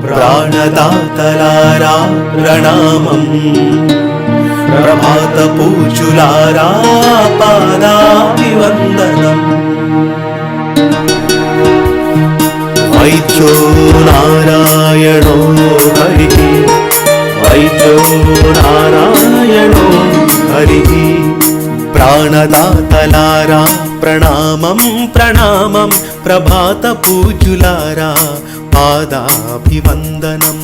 ప్రాణదాతలారా ప్రణామం, ప్రభాత పూజులారా పాదాభివందనం. వైద్యో నారాయణో హరి, వైద్యో నారాయణో హరి. ప్రాణదాతలారా ప్రణామం ప్రణామం, ప్రభాత పూజులారా పాదాభివందనం.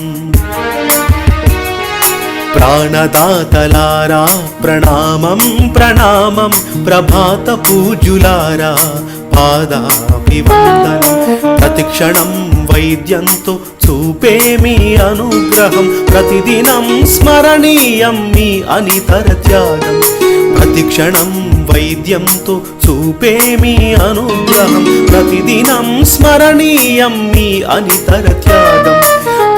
ప్రాణదాతలారా ప్రణామం ప్రణామం, ప్రభాత పూజులారా పాదాభివందనం. ప్రతిక్షణం వైద్యంతో చూపే మీ అనుగ్రహం, ప్రతిదినం స్మరణీయం మీ అనితర త్యాగం. ప్రతిక్షణం వైద్యంతో చూపే మీ అనుగ్రహం, ప్రతిదినం స్మరణీయం మీ అనితర త్యాగం.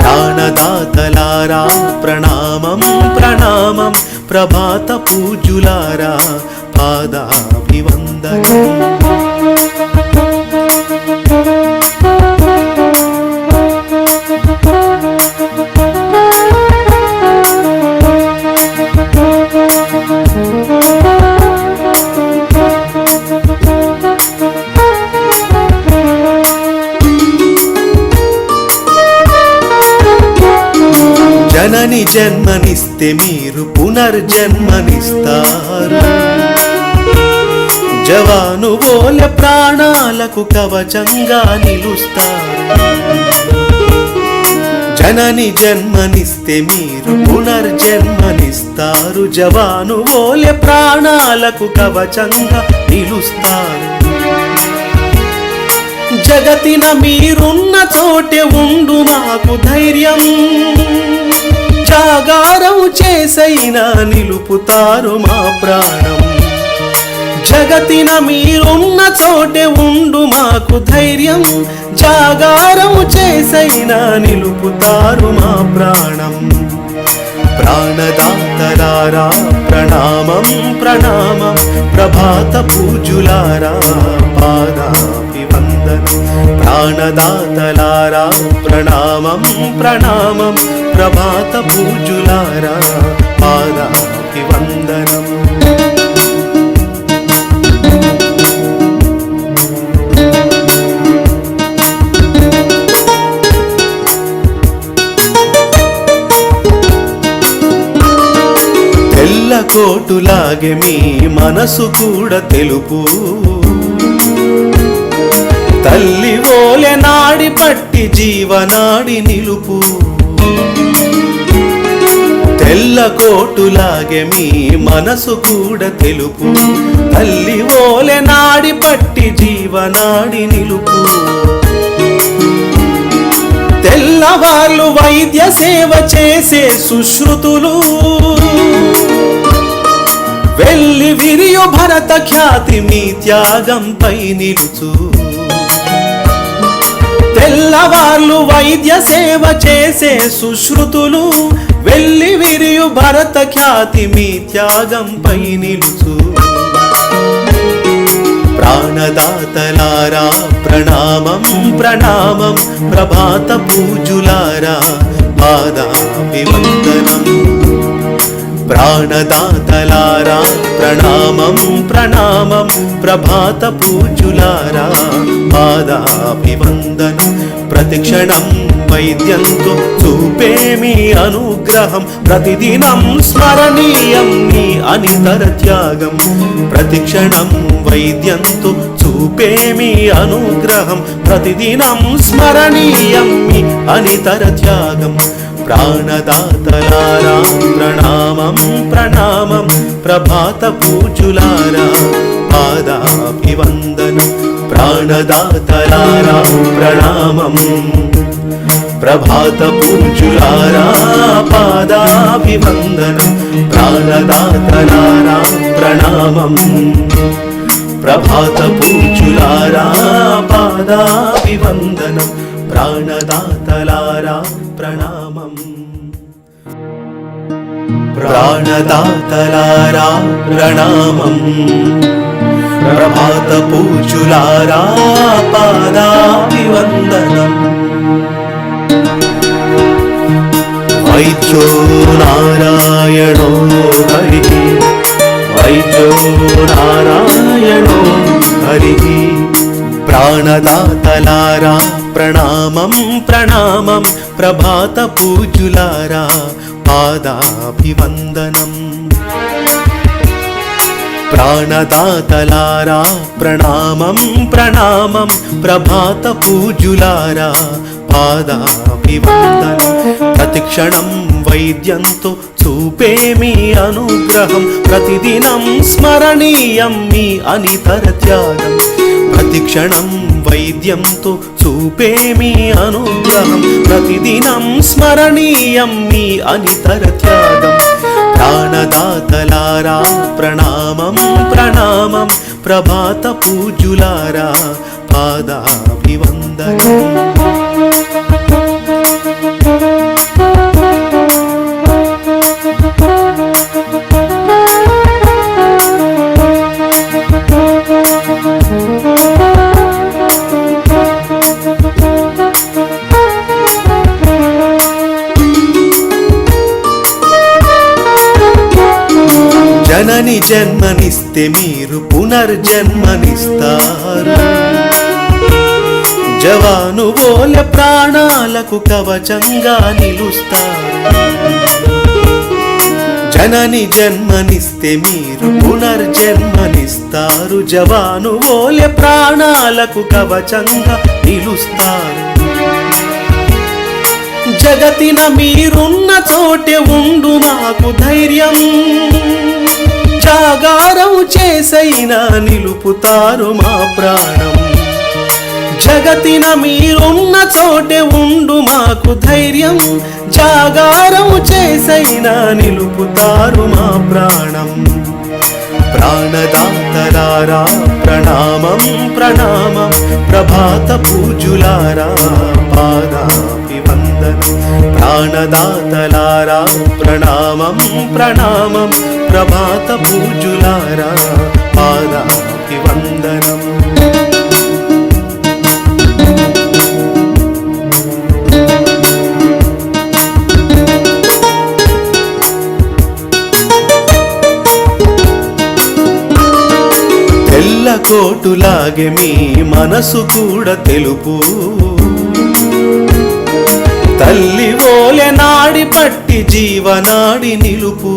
ప్రాణదాతలారా ప్రణామం ప్రణామం, ప్రభాత పూజులారా పాదాభివందనం. జనని జన్మనిస్తే మీరు పునర్జన్మనిస్తారు, జవాను ఓలె ప్రాణాలకు కవచంగా నిలుస్తారు. జనని జన్మనిస్తే మీరు పునర్జన్మనిస్తారు, జవాను ఓలె ప్రాణాలకు కవచంగా నిలుస్తారు. జగతిన మీరున్న చోటే ఉండు మాకు ధైర్యం, జాగారం చేసైనా నిలుపుతారు మా ప్రాణం. జగతిన మీరున్న చోటే ఉండు మాకు ధైర్యం, జాగారం చేసైనా నిలుపుతారు మా ప్రాణం. ప్రాణదాతలారా ప్రణామం ప్రణామం, ప్రభాత పూజులారా పాదాభివందనం. ప్రాణదాతలారా ప్రణామం ప్రణామం, ప్రభాత పూజులారా పాదాభివందనం. తెల్లకోటులాగే మీ మనసు కూడా తెలుపు, తల్లి ఓలె నాడి పట్టి జీవనాడి నిలుపు. తెల్లకోటులాగే మీ మనసు కూడా తెలుపు, తల్లి ఓలె నాడి పట్టి జీవనాడి నిలుపు. తెల్లవాళ్ళు వైద్య సేవ చేసే సుశ్రుతులు, వెళ్ళి విరియు భరత ఖ్యాతి మీ త్యాగంపై నిలుచు. తెల్లవాళ్ళు వైద్య సేవ చేసే సుశ్రుతులు, వెళ్ళి విరియు భరత ఖ్యాతి మీ త్యాగంపై నిలుచు. ప్రాణదాతలారా ప్రణామం ప్రణామం, ప్రభాత పూజులారా పాదాభివందనం. ప్రాణదాతలారా ప్రణామం ప్రణామం, ప్రభాత పూజులారా పాదాభివందనం. ప్రతిక్షణం వైద్యంతో చూపే మీ అనుగ్రహం, ప్రతిదినం స్మరణీయం మీ అనితర త్యాగం. ప్రతిక్షణం వైద్యంతో చూపే మీ అనుగ్రహం, ప్రతిదినం స్మరణీయం మీ అనితర త్యాగం. ప్రాణదాతలారా ప్రణామం ప్రణామం, ప్రభాత పూజులారా పాదాభివందనం. ప్రాణదాతలారా ప్రణామం, ప్రభాత పూజులారా పాదాభివందనం. ప్రాణదాతలారా ప్రణామం, ప్రభాత పూజులారా పాదాభివందనం. ప్రాణదాతలారా ప్రణామం. ప్రాణదాతలారా ప్రణామం, ప్రభాత పూజులారా పాదాభివందనం. వైద్యో నారాయణో హరిః వైద్యో నారాయణో హరిః ప్రాణదాతలారా ప్రణామం ప్రణామం ప్రభాత పూజ్యులారా పాదాభివందనం ప్రాణదాతలారా ప్రణామం ప్రణామం ప్రభాత పూజ్యులారా పాదాభివందనం ప్రతిక్షణం వైద్యంతో చూపే మీ అనుగ్రహం ప్రతిదినం స్మరణీయం మీ అనితర త్యాగం ప్రతిక్షణం వైద్యంతో చూపే మీ అనుగ్రహం ప్రతిదినం స్మరణీయం మీ అనితర త్యాగం ప్రాణదాతలారా ప్రణామం ప్రణామం ప్రభాత పూజ్యులారా పాదాభివందనం జనని జన్మనిస్తే మీరు పునర్జన్మనిస్తారు జవాను వోలె ప్రాణాలకు కవచంగా నిలుస్తారు జనని జన్మనిస్తే మీరు పునర్జన్మనిస్తారు జవాను వోలె ప్రాణాలకు కవచంగా నిలుస్తారు జగతిన మీరున్న చోటే ఉండు మాకు ధైర్యం జాగారం చేసైనా నిలుపుతారు మా ప్రాణం జగతిన మీరున్న చోటే ఉండు మాకు ధైర్యం జాగారం చేసైనా నిలుపుతారు మా ప్రాణం ప్రాణదాతలారా ప్రణామం ప్రణామం ప్రభాత పూజ్యులారా పాదాభివందనం ప్రాణదాతలారా ప్రణామం ప్రణామం ప్రభాత పూజ్యులారా పాదాభివందనం తెల్లకోటులాగే మీ మనసు కూడా తెలుపు తల్లి ఓలె నాడి పట్టి జీవనాడి నిలుపు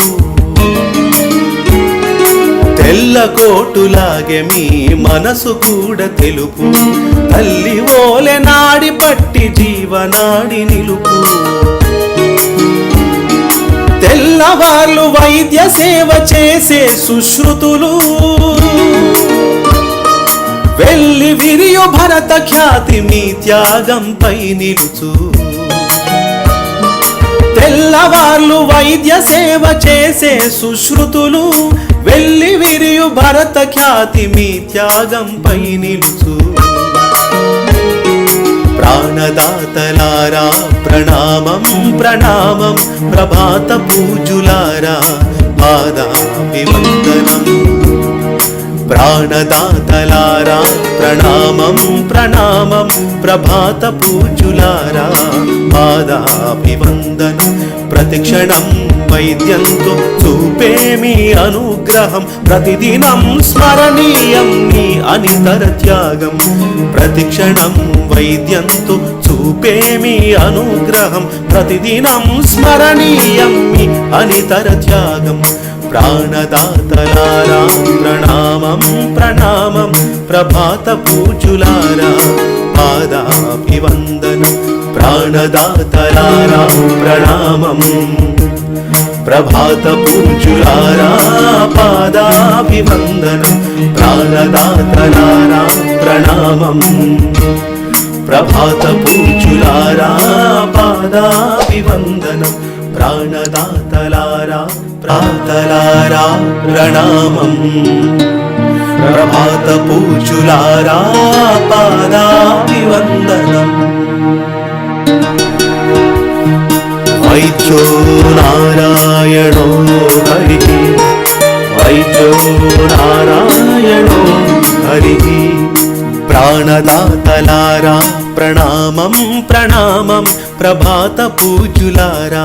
తెల్లకోటులాగే మీ మనసు కూడా తెలుపు తల్లి ఓలె నాడి పట్టి జీవనాడి నిలుపు తెల్లవార్లు వైద్య సేవ చేసే సుశ్రుతులు వెళ్ళి విరియు భరత ఖ్యాతి మీ త్యాగంపై నిలుచు తెల్లవార్లు వైద్య సేవ చేసే సుశ్రుతులు వెళ్ళి విరియు భరత ఖ్యాతి మీ త్యాగంపై నిలుచు ప్రాణదాతలారా ప్రణామం ప్రణామం ప్రభాత పూజ్యులారా పాదాభివందనం ప్రాణదాతలారా ప్రణామం ప్రణామం ప్రభాత పూజ్యులారా పాదాభివందనం ప్రతిక్షణం వైద్యంతో చూపే మీ అనుగ్రహం ప్రతిదినం స్మరణీయం మీ అనితర త్యాగం ప్రతిక్షణం వైద్యంతో చూపే మీ అనుగ్రహం ప్రతిదినం స్మరణీయం మీ అనితర త్యాగం ప్రాణదాతలారా ప్రణామం ప్రణామం ప్రభాత పూజ్యులారా పాదాభివందనం ప్రాణదాతలారా ప్రణామం ప్రభాత పూజ్యులారా పాదాభివందనం ప్రాణదాతలారా ప్రణామం ప్రభాత పూజ్యులారా పాదాభివందనం ప్రాణదాతలారా ప్రాతలారా ప్రణామం ప్రభాత పూజ్యులారా పాదాభివందనం వైద్యో నారాయణో హరిః వైద్యో నారాయణో హరిః ప్రాణదాతలారా ప్రణామం ప్రణామం ప్రభాత పూజ్యులారా